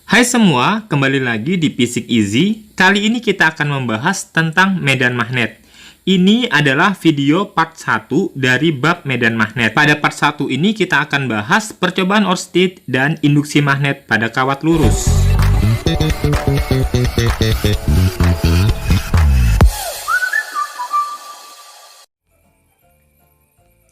Hai semua, kembali lagi di Fisik Easy. Kali ini kita akan membahas tentang medan magnet. Ini adalah video part 1 dari bab medan magnet. Pada part 1 ini kita akan bahas percobaan Oersted dan induksi magnet pada kawat lurus.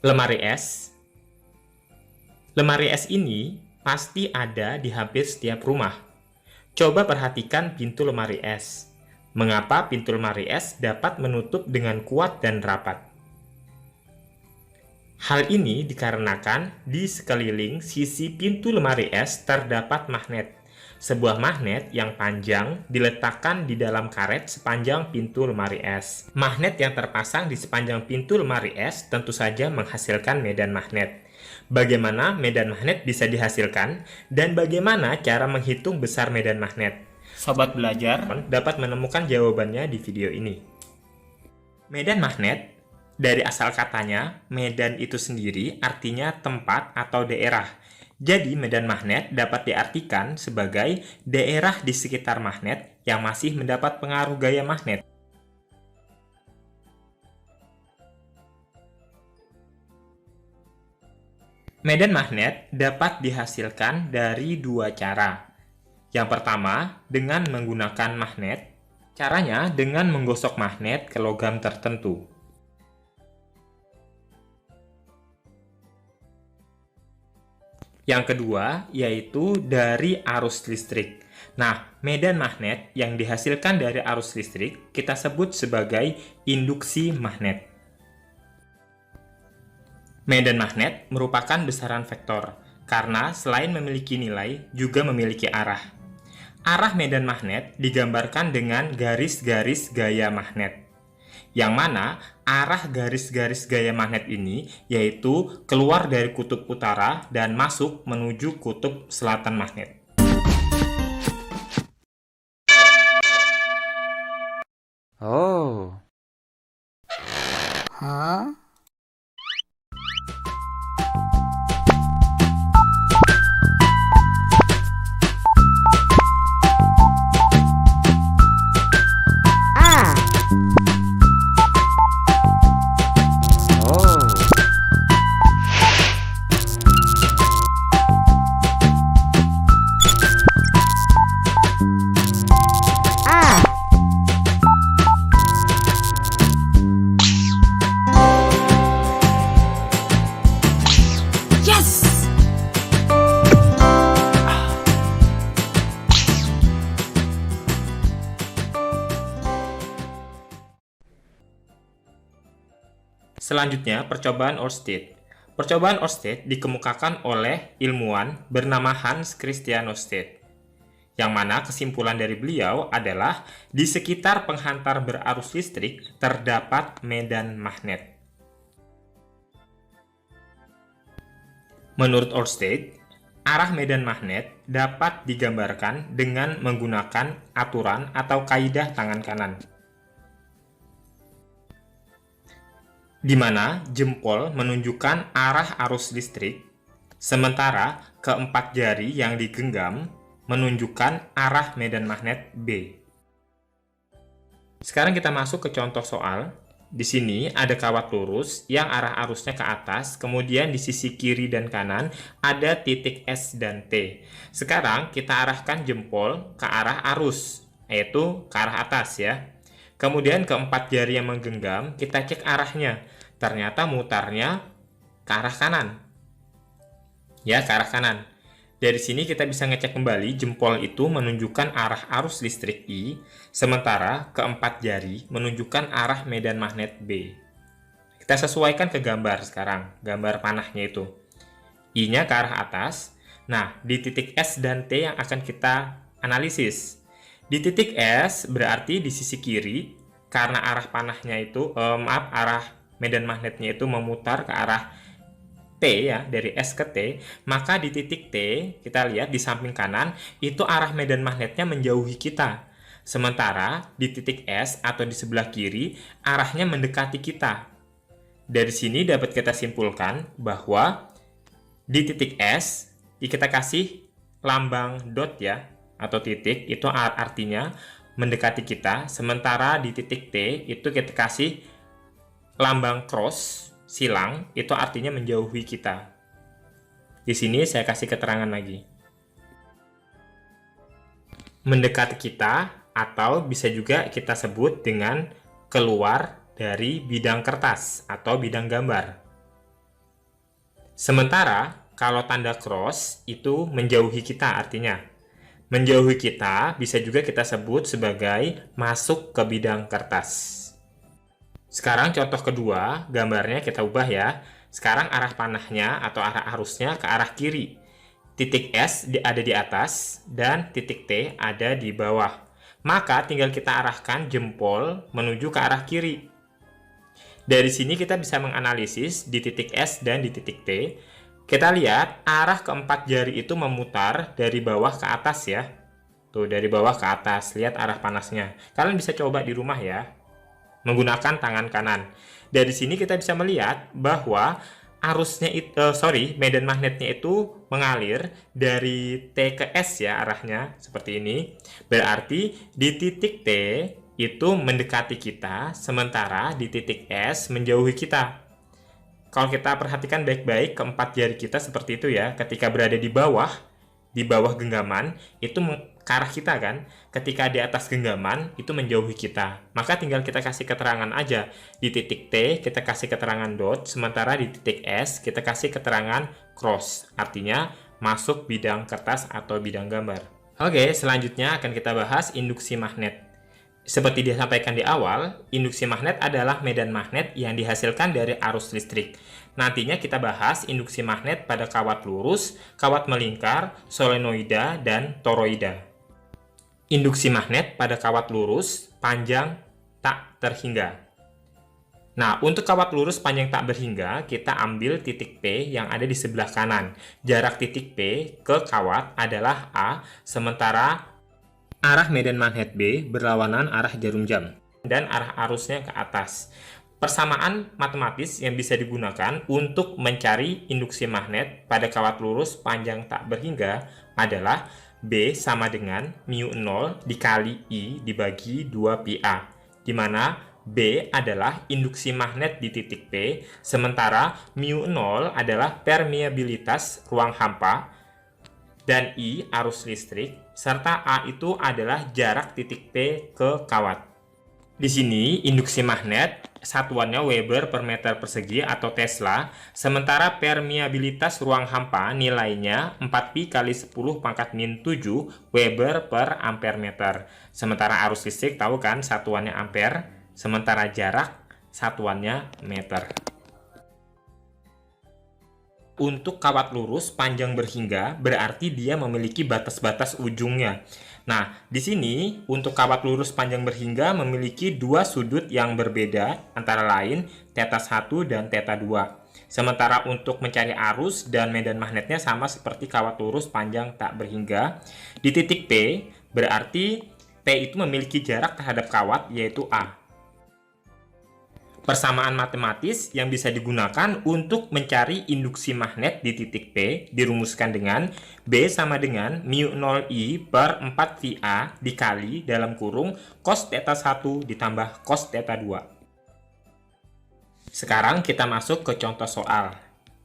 Lemari es. Lemari es ini pasti ada di hampir setiap rumah. Coba perhatikan pintu lemari es. Mengapa pintu lemari es dapat menutup dengan kuat dan rapat? Hal ini dikarenakan di sekeliling sisi pintu lemari es terdapat magnet. Sebuah magnet yang panjang diletakkan di dalam karet sepanjang pintu lemari es. Magnet yang terpasang di sepanjang pintu lemari es tentu saja menghasilkan medan magnet. Bagaimana medan magnet bisa dihasilkan dan bagaimana cara menghitung besar medan magnet? Sobat belajar dapat menemukan jawabannya di video ini. Medan magnet, dari asal katanya, medan itu sendiri artinya tempat atau daerah. Jadi, medan magnet dapat diartikan sebagai daerah di sekitar magnet yang masih mendapat pengaruh gaya magnet. Medan magnet dapat dihasilkan dari dua cara. Yang pertama, dengan menggunakan magnet. Caranya dengan menggosok magnet ke logam tertentu. Yang kedua, yaitu dari arus listrik. Nah, medan magnet yang dihasilkan dari arus listrik kita sebut sebagai induksi magnet. Medan magnet merupakan besaran vektor, karena selain memiliki nilai, juga memiliki arah. Arah medan magnet digambarkan dengan garis-garis gaya magnet. Yang mana arah garis-garis gaya magnet ini yaitu keluar dari kutub utara dan masuk menuju kutub selatan magnet. Oh. Hah? Selanjutnya, percobaan Oersted. Percobaan Oersted dikemukakan oleh ilmuwan bernama Hans Christian Oersted, yang mana kesimpulan dari beliau adalah di sekitar penghantar berarus listrik terdapat medan magnet. Menurut Oersted, arah medan magnet dapat digambarkan dengan menggunakan aturan atau kaidah tangan kanan, di mana jempol menunjukkan arah arus listrik, sementara keempat jari yang digenggam menunjukkan arah medan magnet B. Sekarang kita masuk ke contoh soal. Di sini ada kawat lurus yang arah arusnya ke atas, kemudian di sisi kiri dan kanan ada titik S dan T. Sekarang kita arahkan jempol ke arah arus, yaitu ke arah atas ya. Kemudian keempat jari yang menggenggam, kita cek arahnya. Ternyata mutarnya ke arah kanan. Ya, ke arah kanan. Dari sini kita bisa ngecek kembali jempol itu menunjukkan arah arus listrik I, sementara keempat jari menunjukkan arah medan magnet B. Kita sesuaikan ke gambar sekarang, gambar panahnya itu. I-nya ke arah atas. Nah, di titik S dan T yang akan kita analisis. Di titik S berarti di sisi kiri, karena arah panahnya itu, arah medan magnetnya itu memutar ke arah T ya, dari S ke T, maka di titik T, kita lihat di samping kanan, itu arah medan magnetnya menjauhi kita. Sementara di titik S atau di sebelah kiri, arahnya mendekati kita. Dari sini dapat kita simpulkan bahwa di titik S, kita kasih lambang dot ya, atau titik itu artinya mendekati kita, sementara di titik T itu kita kasih lambang cross, silang, itu artinya menjauhi kita. Di sini saya kasih keterangan lagi. Mendekati kita, atau bisa juga kita sebut dengan keluar dari bidang kertas atau bidang gambar. Sementara kalau tanda cross itu menjauhi kita artinya. Menjauhi kita bisa juga kita sebut sebagai masuk ke bidang kertas. Sekarang contoh kedua, gambarnya kita ubah ya. Sekarang arah panahnya atau arah arusnya ke arah kiri. Titik S ada di atas dan titik T ada di bawah. Maka tinggal kita arahkan jempol menuju ke arah kiri. Dari sini kita bisa menganalisis di titik S dan di titik T. Kita lihat arah keempat jari itu memutar dari bawah ke atas ya. Tuh, dari bawah ke atas. Lihat arah panasnya. Kalian bisa coba di rumah ya, menggunakan tangan kanan. Dari sini kita bisa melihat bahwa arusnya itu, medan magnetnya itu mengalir dari T ke S ya arahnya, seperti ini. Berarti di titik T itu mendekati kita, sementara di titik S menjauhi kita. Kalau kita perhatikan baik-baik keempat jari kita seperti itu ya, ketika berada di bawah genggaman, itu ke arah kita kan. Ketika di atas genggaman, itu menjauhi kita. Maka tinggal kita kasih keterangan aja. Di titik T, kita kasih keterangan dot, sementara di titik S, kita kasih keterangan cross. Artinya, masuk bidang kertas atau bidang gambar. Oke, selanjutnya akan kita bahas induksi magnet. Seperti disampaikan di awal, induksi magnet adalah medan magnet yang dihasilkan dari arus listrik. Nantinya kita bahas induksi magnet pada kawat lurus, kawat melingkar, solenoida, dan toroida. Induksi magnet pada kawat lurus, panjang, tak terhingga. Nah, untuk kawat lurus panjang tak berhingga, kita ambil titik P yang ada di sebelah kanan. Jarak titik P ke kawat adalah A, sementara arah medan magnet B berlawanan arah jarum jam dan arah arusnya ke atas. Persamaan matematis yang bisa digunakan untuk mencari induksi magnet pada kawat lurus panjang tak berhingga adalah B sama dengan μ0 dikali I dibagi 2πA, di mana B adalah induksi magnet di titik P, sementara μ0 adalah permeabilitas ruang hampa, dan I arus listrik, serta A itu adalah jarak titik P ke kawat. Di sini induksi magnet satuannya Weber per meter persegi atau Tesla, sementara permeabilitas ruang hampa nilainya 4pi kali 10 pangkat min 7 Weber per ampere meter. Sementara arus listrik tahu kan satuannya ampere, sementara jarak satuannya meter. Untuk kawat lurus panjang berhingga berarti dia memiliki batas-batas ujungnya. Nah, di sini untuk kawat lurus panjang berhingga memiliki dua sudut yang berbeda, antara lain θ1 dan θ2. Sementara untuk mencari arus dan medan magnetnya sama seperti kawat lurus panjang tak berhingga. Di titik P berarti P itu memiliki jarak terhadap kawat yaitu A. Persamaan matematis yang bisa digunakan untuk mencari induksi magnet di titik P dirumuskan dengan B sama dengan μ0I per 4πA dikali dalam kurung cos θ1 ditambah cos θ2. Sekarang kita masuk ke contoh soal.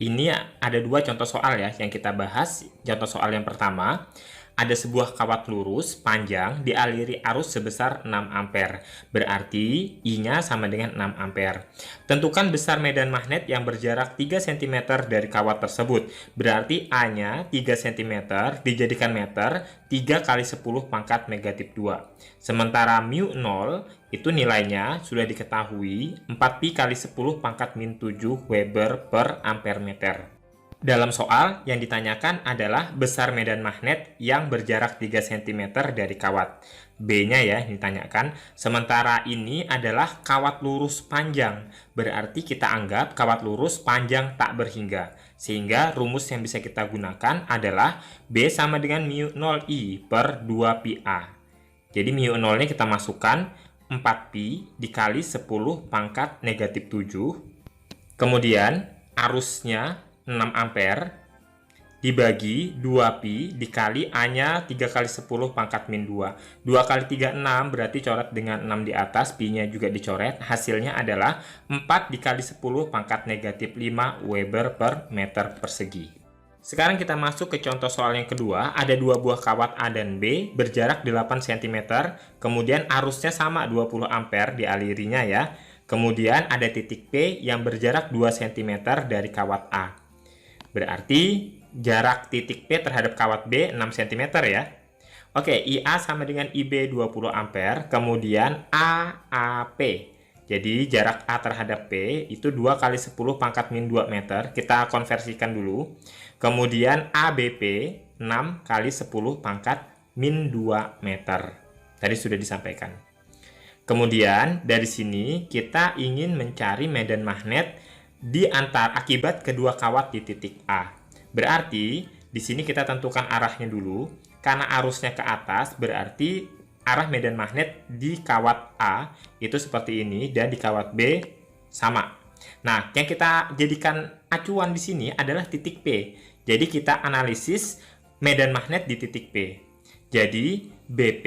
Ini ada dua contoh soal ya yang kita bahas. Contoh soal yang pertama, ada sebuah kawat lurus panjang dialiri arus sebesar 6 ampere. Berarti I-nya sama dengan 6 ampere. Tentukan besar medan magnet yang berjarak 3 cm dari kawat tersebut. Berarti A-nya 3 cm dijadikan meter 3 kali 10 pangkat negatif 2. Sementara μ0 itu nilainya sudah diketahui 4pi kali 10 pangkat min 7 Weber per ampere meter. Dalam soal yang ditanyakan adalah besar medan magnet yang berjarak 3 cm dari kawat. B-nya ya ditanyakan. Sementara ini adalah kawat lurus panjang. Berarti kita anggap kawat lurus panjang tak berhingga. Sehingga rumus yang bisa kita gunakan adalah B sama dengan μ0I per 2πA. Jadi μ0-nya kita masukkan 4pi dikali 10 pangkat negatif 7. Kemudian arusnya 6 ampere dibagi 2pi dikali A-nya 3 kali 10 pangkat min 2. 2 kali 3, 6, berarti coret dengan 6 di atas, pi-nya juga dicoret. Hasilnya adalah 4 dikali 10 pangkat negatif 5 Weber per meter persegi. Sekarang kita masuk ke contoh soal yang kedua. Ada dua buah kawat A dan B berjarak 8 cm, kemudian arusnya sama 20 ampere dialirinya ya. Kemudian ada titik P yang berjarak 2 cm dari kawat A. Berarti jarak titik P terhadap kawat B 6 cm ya. Oke, IA sama dengan IB 20 ampere, kemudian AAP. Jadi jarak A terhadap P itu 2 kali 10 pangkat min 2 meter. Kita konversikan dulu. Kemudian ABP 6 kali 10 pangkat min 2 meter. Tadi sudah disampaikan. Kemudian dari sini kita ingin mencari medan magnet di antar akibat kedua kawat di titik A. Berarti di sini kita tentukan arahnya dulu. Karena arusnya ke atas, berarti arah medan magnet di kawat A itu seperti ini dan di kawat B sama. Nah, yang kita jadikan acuan di sini adalah titik P. Jadi kita analisis medan magnet di titik P. Jadi BP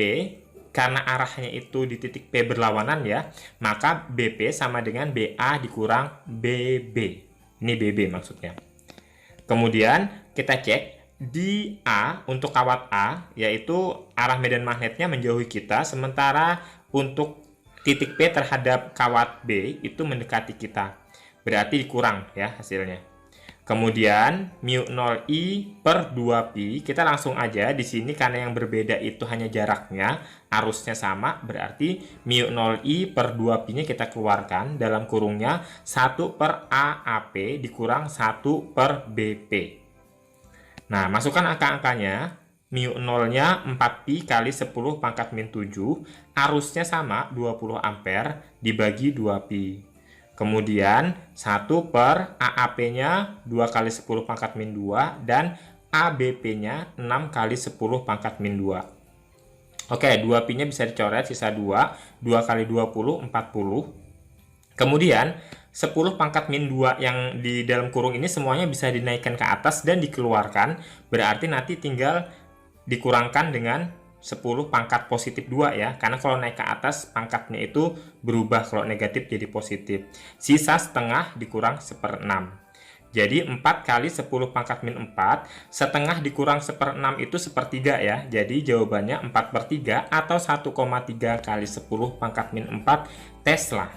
karena arahnya itu di titik P berlawanan ya, maka BP sama dengan BA dikurang BB. Ini BB maksudnya. Kemudian kita cek di A untuk kawat A, yaitu arah medan magnetnya menjauhi kita, sementara untuk titik P terhadap kawat B itu mendekati kita. Berarti dikurang ya hasilnya. Kemudian mu 0I per 2pi, kita langsung aja di sini karena yang berbeda itu hanya jaraknya, arusnya sama, berarti mu 0I per 2pi-nya kita keluarkan dalam kurungnya 1 per AAP dikurang 1 per BP. Nah, masukkan angka-angkanya. Mu 0-nya 4pi kali 10 pangkat min 7, arusnya sama 20 ampere dibagi 2pi. Kemudian 1 per AAP-nya 2 kali 10 pangkat min 2 dan ABP-nya 6 kali 10 pangkat min 2. Oke, 2pi-nya bisa dicoret, sisa 2. 2 kali 20, 40. Kemudian 10 pangkat min 2 yang di dalam kurung ini semuanya bisa dinaikkan ke atas dan dikeluarkan. Berarti nanti tinggal dikurangkan dengan 10 pangkat positif 2 ya. Karena kalau naik ke atas pangkatnya itu berubah, kalau negatif jadi positif. Sisa setengah dikurang 1/6. Jadi 4 kali 10 pangkat min 4, setengah dikurang 1/6 itu 1/3 ya. Jadi jawabannya 4/3 atau 1,3 kali 10 pangkat min 4 Tesla.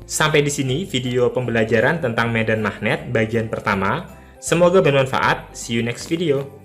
Sampai di sini video pembelajaran tentang medan magnet bagian pertama. Semoga bermanfaat. See you next video.